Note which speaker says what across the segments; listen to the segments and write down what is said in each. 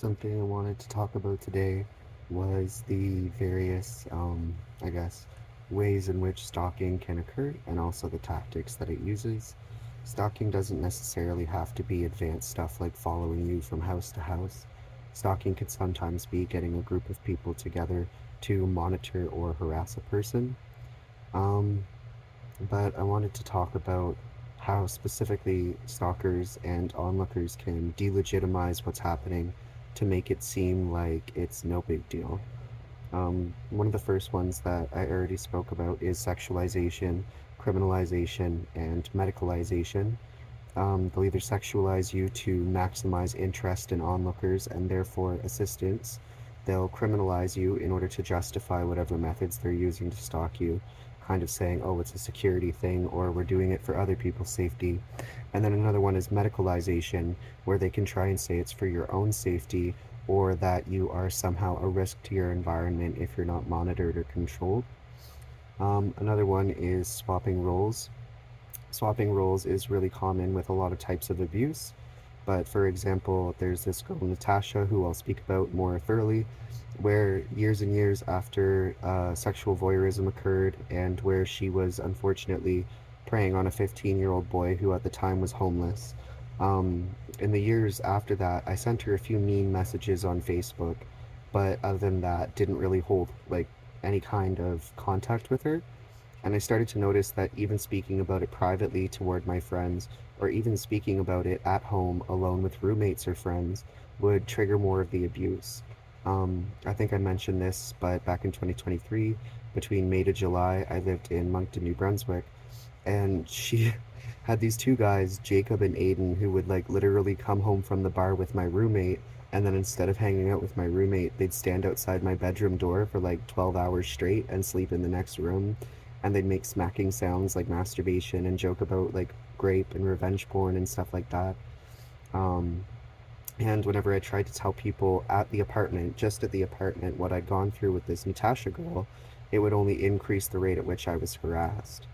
Speaker 1: Something I wanted to talk about today was the various, I guess, ways in which stalking can occur and also the tactics that it uses. Stalking doesn't necessarily have to be advanced stuff like following you from house to house. Stalking could sometimes be getting a group of people together to monitor or harass a person. Um, but I wanted to talk about how specifically stalkers and onlookers can delegitimize what's happening to make it seem like it's no big deal. One of the first ones that I already spoke about is sexualization, criminalization, and medicalization. They'll either sexualize you to maximize interest in onlookers and therefore assistance. They'll criminalize you in order to justify whatever methods they're using to stalk you, kind of saying, oh, it's a security thing, or we're doing it for other people's safety. And then another one is medicalization, where they can try and say it's for your own safety or that you are somehow a risk to your environment if you're not monitored or controlled. Another one is swapping roles. Swapping roles is really common with a lot of types of abuse. But for example, there's this girl, Natasha, who I'll speak about more thoroughly, where years and years after sexual voyeurism occurred, and where she was unfortunately preying on a 15-year-old boy who at the time was homeless. In the years after that, I sent her a few mean messages on Facebook, but other than that, didn't really hold like any kind of contact with her. And I started to notice that even speaking about it privately toward my friends, or even speaking about it at home alone with roommates or friends, would trigger more of the abuse. I think I mentioned this, but back in 2023, between May to July, I lived in Moncton, New Brunswick, and she had these two guys, Jacob and Aiden, who would like literally come home from the bar with my roommate, and then instead of hanging out with my roommate, they'd stand outside my bedroom door for like 12 hours straight and sleep in the next room, and they'd make smacking sounds like masturbation and joke about like grape and revenge porn and stuff like that. Um, and whenever I tried to tell people at the apartment, just at the apartment, what I'd gone through with this Natasha girl, it would only increase the rate at which I was harassed.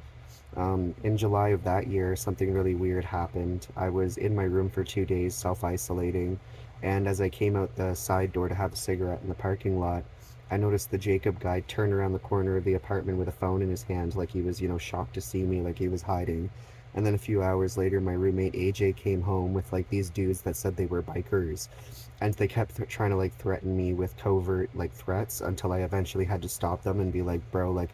Speaker 1: In July of that year, something really weird happened. I was in my room for 2 days, self isolating, and as I came out the side door to have a cigarette in the parking lot, I noticed the Jacob guy turn around the corner of the apartment with a phone in his hand, like he was, shocked to see me, like he was hiding. And then a few hours later, my roommate AJ came home with like these dudes that said they were bikers, and they kept trying to like threaten me with covert like threats until I eventually had to stop them and be like, bro, like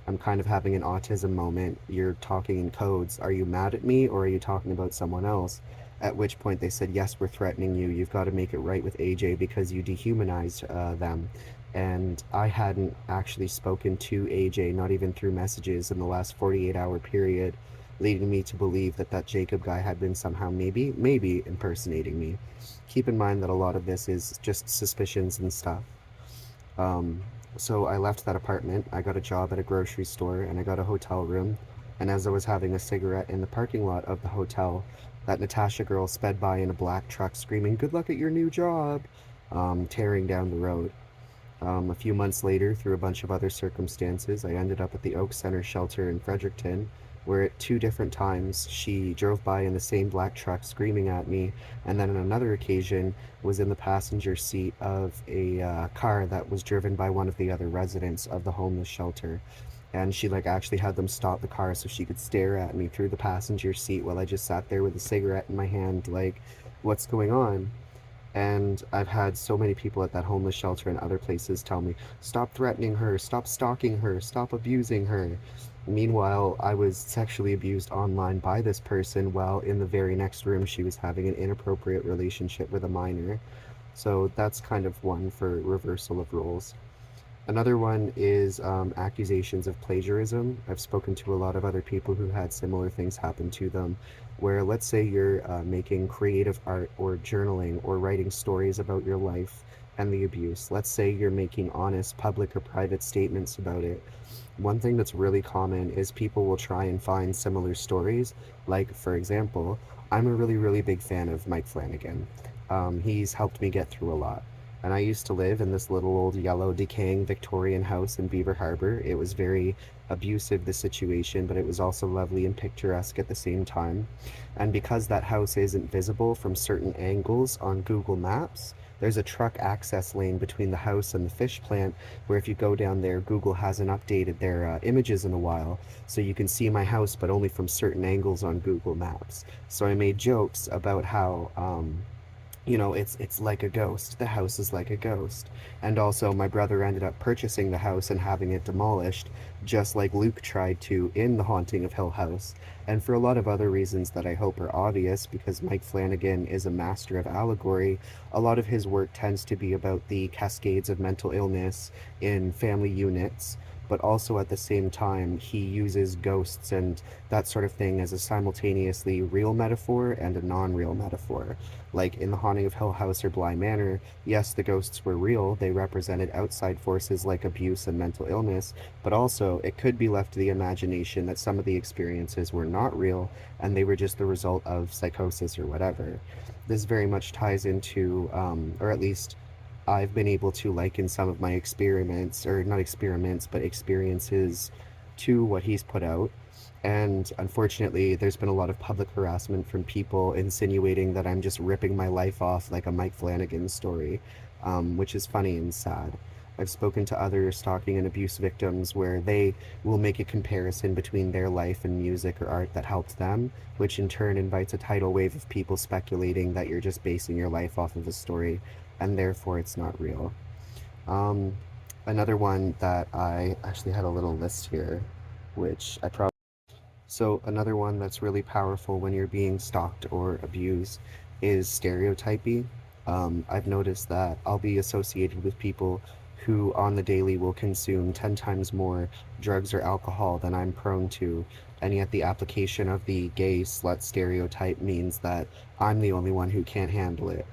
Speaker 1: I'm kind of having an autism moment. You're talking in codes. Are you mad at me or are you talking about someone else? At which point they said, yes, we're threatening you. You've got to make it right with AJ because you dehumanized them. And I hadn't actually spoken to AJ, not even through messages, in the last 48-hour period, leading me to believe that that Jacob guy had been somehow maybe impersonating me. Keep in mind that a lot of this is just suspicions and stuff. Um, so I left that apartment. I got a job at a grocery store and I got a hotel room. And as I was having a cigarette in the parking lot of the hotel, that Natasha girl sped by in a black truck screaming, "Good luck at your new job," tearing down the road. A few months later, through a bunch of other circumstances, I ended up at the Oak Center shelter in Fredericton, where at two different times she drove by in the same black truck screaming at me, and then on another occasion was in the passenger seat of a car that was driven by one of the other residents of the homeless shelter. And she like actually had them stop the car so she could stare at me through the passenger seat while I just sat there with a cigarette in my hand, like, what's going on? And I've had so many people at that homeless shelter and other places tell me, stop threatening her, stop stalking her, stop abusing her. Meanwhile, I was sexually abused online by this person while in the very next room she was having an inappropriate relationship with a minor. So that's kind of one for reversal of roles. Another one is accusations of plagiarism. I've spoken to a lot of other people who had similar things happen to them, where let's say you're making creative art or journaling or writing stories about your life and the abuse. Let's say you're making honest public or private statements about it. One thing that's really common is people will try and find similar stories. Like, for example, I'm a really, really big fan of Mike Flanagan. He's helped me get through a lot. And I used to live in this little old yellow decaying Victorian house in Beaver Harbor. It was very abusive, the situation, but it was also lovely and picturesque at the same time. And because that house isn't visible from certain angles on Google Maps, there's a truck access lane between the house and the fish plant where if you go down there, Google hasn't updated their images in a while. So you can see my house, but only from certain angles on Google Maps. So I made jokes about how it's like a ghost. The house is like a ghost. And also, my brother ended up purchasing the house and having it demolished, just like Luke tried to in The Haunting of Hill House. And for a lot of other reasons that I hope are obvious, because Mike Flanagan is a master of allegory, a lot of his work tends to be about the cascades of mental illness in family units. But also at the same time, he uses ghosts and that sort of thing as a simultaneously real metaphor and a non real metaphor. Like in The Haunting of Hill House or Bly Manor, yes, the ghosts were real. They represented outside forces like abuse and mental illness, but also it could be left to the imagination that some of the experiences were not real and they were just the result of psychosis or whatever. This very much ties into, or at least I've been able to liken some of my experiments, or not experiments, but experiences to what he's put out. And unfortunately, there's been a lot of public harassment from people insinuating that I'm just ripping my life off like a Mike Flanagan story, which is funny and sad. I've spoken to other stalking and abuse victims where they will make a comparison between their life and music or art that helped them, which in turn invites a tidal wave of people speculating that you're just basing your life off of a story and therefore it's not real. Um, Another one that I actually had a little list here, which I probably so another one that's really powerful when you're being stalked or abused is stereotypy. I've noticed that I'll be associated with people who on the daily will consume 10 times more drugs or alcohol than I'm prone to, and yet the application of the gay slut stereotype means that I'm the only one who can't handle it.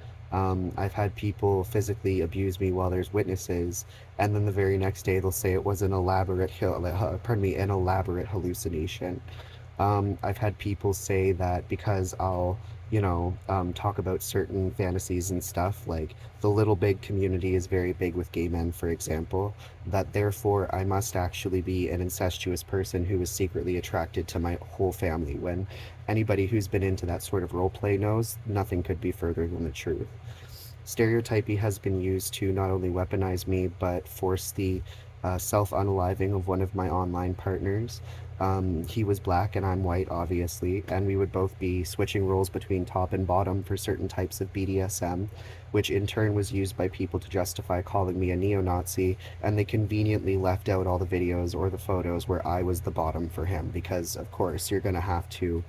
Speaker 1: I've had people physically abuse me while there's witnesses, and then the very next day they'll say it was an elaborate hallucination. I've had people say that because I'll, talk about certain fantasies and stuff, like the Little Big community is very big with gay men, for example, that therefore I must actually be an incestuous person who is secretly attracted to my whole family, when anybody who's been into that sort of role play knows nothing could be further than the truth. Stereotypy has been used to not only weaponize me, but force the self unaliving of one of my online partners. He was black and I'm white, obviously, and we would both be switching roles between top and bottom for certain types of BDSM, which in turn was used by people to justify calling me a neo Nazi, and they conveniently left out all the videos or the photos where I was the bottom for him, because, of course, you're going to have to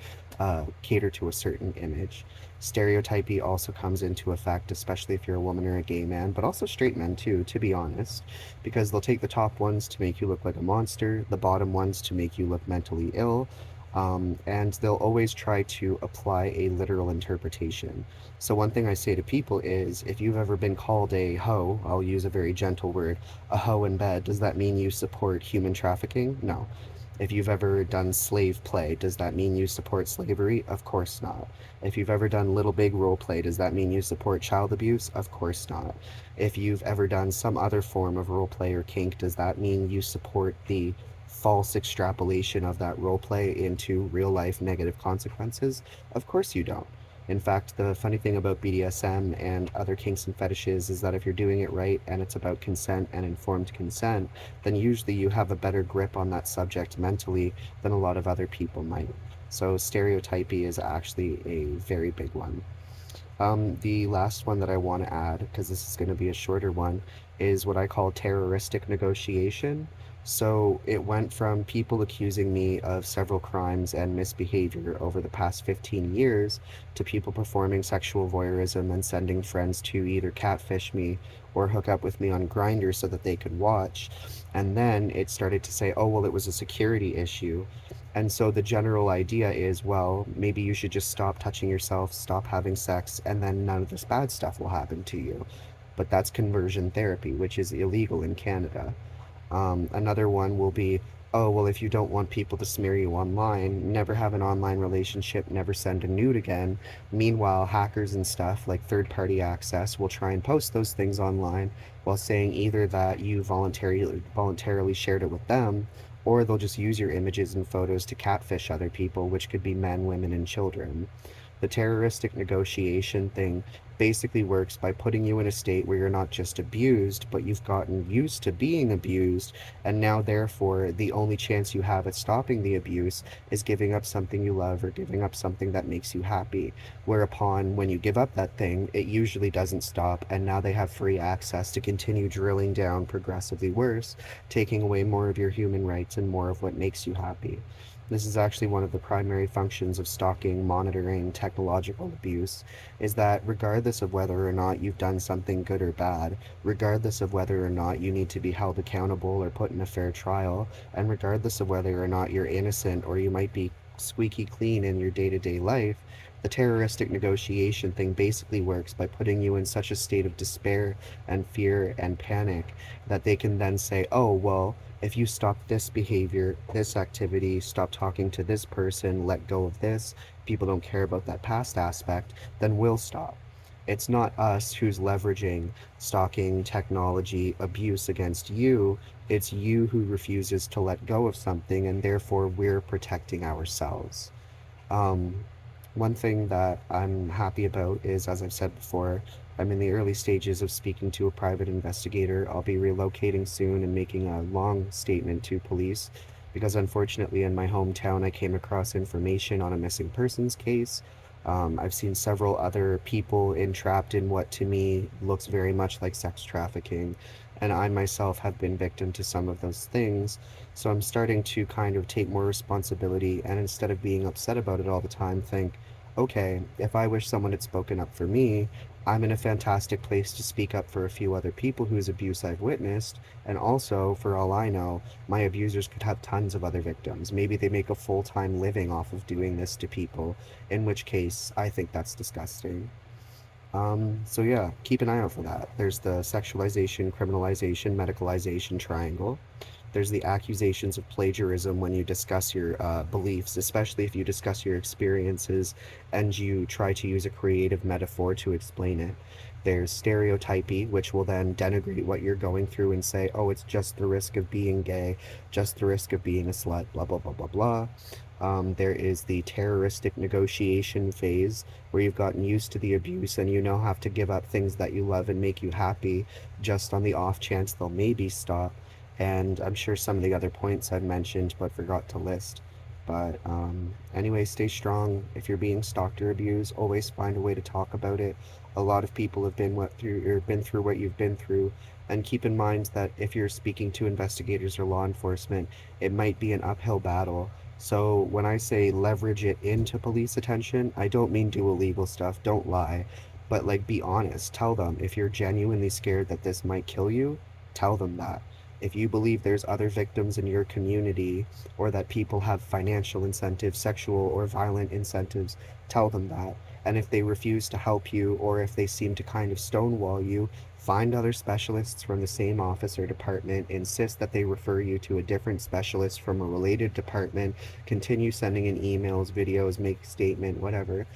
Speaker 1: cater to a certain image. Stereotypy also comes into effect, especially if you're a woman or a gay man, but also straight men too, to be honest, because they'll take the top ones to make you look like a monster, the bottom ones to make you look mentally ill, and they'll always try to apply a literal interpretation. So, one thing I say to people is if you've ever been called a hoe, I'll use a very gentle word, a hoe in bed, does that mean you support human trafficking? No. If you've ever done slave play, does that mean you support slavery? Of course not. If you've ever done Little Big role play, does that mean you support child abuse? Of course not. If you've ever done some other form of role play or kink, does that mean you support the false extrapolation of that role play into real life negative consequences? Of course you don't. In fact, the funny thing about BDSM and other kinks and fetishes is that if you're doing it right and it's about consent and informed consent, then usually you have a better grip on that subject mentally than a lot of other people might. So stereotypy is actually a very big one. The last one that I want to add, because this is going to be a shorter one, is what I call terroristic negotiation. So it went from people accusing me of several crimes and misbehavior over the past 15 years to people performing sexual voyeurism and sending friends to either catfish me or hook up with me on Grindr so that they could watch. And then it started to say, oh, well, it was a security issue. And so the general idea is, well, maybe you should just stop touching yourself, stop having sex, and then none of this bad stuff will happen to you. But that's conversion therapy, which is illegal in Canada. Another one will be, oh, well, if you don't want people to smear you online, never have an online relationship, never send a nude again. Meanwhile, hackers and stuff like third party access will try and post those things online while saying either that you voluntarily shared it with them, or they'll just use your images and photos to catfish other people, which could be men, women, and children. The terroristic negotiation thing basically works by putting you in a state where you're not just abused, but you've gotten used to being abused, and now therefore the only chance you have at stopping the abuse is giving up something you love or giving up something that makes you happy. Whereupon when you give up that thing, it usually doesn't stop, and now they have free access to continue drilling down progressively worse, taking away more of your human rights and more of what makes you happy. This is actually one of the primary functions of stalking, monitoring, technological abuse, is that regardless of whether or not you've done something good or bad, regardless of whether or not you need to be held accountable or put in a fair trial, and regardless of whether or not you're innocent or you might be squeaky clean in your day-to-day life, the terroristic negotiation thing basically works by putting you in such a state of despair and fear and panic that they can then say, oh, well, if you stop this behavior, this activity, stop talking to this person, let go of this, people don't care about that past aspect, then we'll stop. It's not us who's leveraging stalking technology abuse against you. It's you who refuses to let go of something, and therefore we're protecting ourselves. Um, One thing that I'm happy about is, as I've said before, I'm in the early stages of speaking to a private investigator. I'll be relocating soon and making a long statement to police because, unfortunately, in my hometown, I came across information on a missing persons case. I've seen several other people entrapped in what to me looks very much like sex trafficking, and I myself have been victim to some of those things. So I'm starting to kind of take more responsibility and instead of being upset about it all the time, think, okay, if I wish someone had spoken up for me, I'm in a fantastic place to speak up for a few other people whose abuse I've witnessed. And also, for all I know, my abusers could have tons of other victims. Maybe they make a full time living off of doing this to people, in which case I think that's disgusting. So yeah, keep an eye out for that. There's the sexualization, criminalization, medicalization triangle. There's the accusations of plagiarism when you discuss your beliefs, especially if you discuss your experiences and you try to use a creative metaphor to explain it. There's stereotypy, which will then denigrate what you're going through and say, oh, it's just the risk of being gay, just the risk of being a slut, blah, blah, blah, blah, blah. There is the terroristic negotiation phase where you've gotten used to the abuse and you now have to give up things that you love and make you happy just on the off chance they'll maybe stop. And I'm sure some of the other points I've mentioned but forgot to list. But anyway, stay strong. If you're being stalked or abused, always find a way to talk about it. A lot of people have been through what you've been through. And keep in mind that if you're speaking to investigators or law enforcement, it might be an uphill battle. So when I say leverage it into police attention, I don't mean do illegal stuff, don't lie, but like be honest. Tell them if you're genuinely scared that this might kill you, tell them that. If you believe there's other victims in your community or that people have financial incentives, sexual or violent incentives, tell them that. And if they refuse to help you or if they seem to kind of stonewall you, find other specialists from the same office or department, insist that they refer you to a different specialist from a related department, continue sending in emails, videos, make a statement, whatever.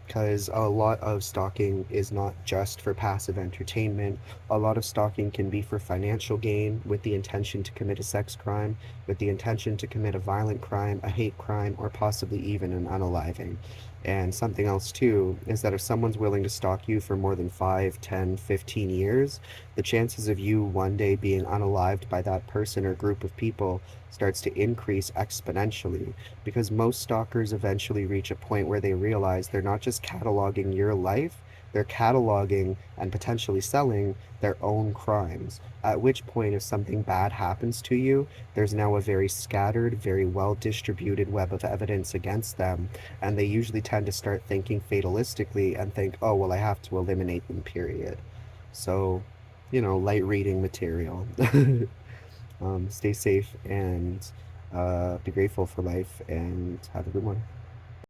Speaker 1: Because a lot of stalking is not just for passive entertainment. A lot of stalking can be for financial gain with the intention to commit a sex crime, with the intention to commit a violent crime, a hate crime, or possibly even an unaliving. And something else too is that if someone's willing to stalk you for more than 5, 10, 15 years, the chances of you one day being unalived by that person or group of people starts to increase exponentially because most stalkers eventually reach a point where they realize they're not just cataloging your life, they're cataloging and potentially selling their own crimes. At which point, if something bad happens to you, there's now a very scattered, very well distributed web of evidence against them. And they usually tend to start thinking fatalistically and think, oh, well, I have to eliminate them, period. So, light reading material. Stay safe and be grateful for life and have a good one.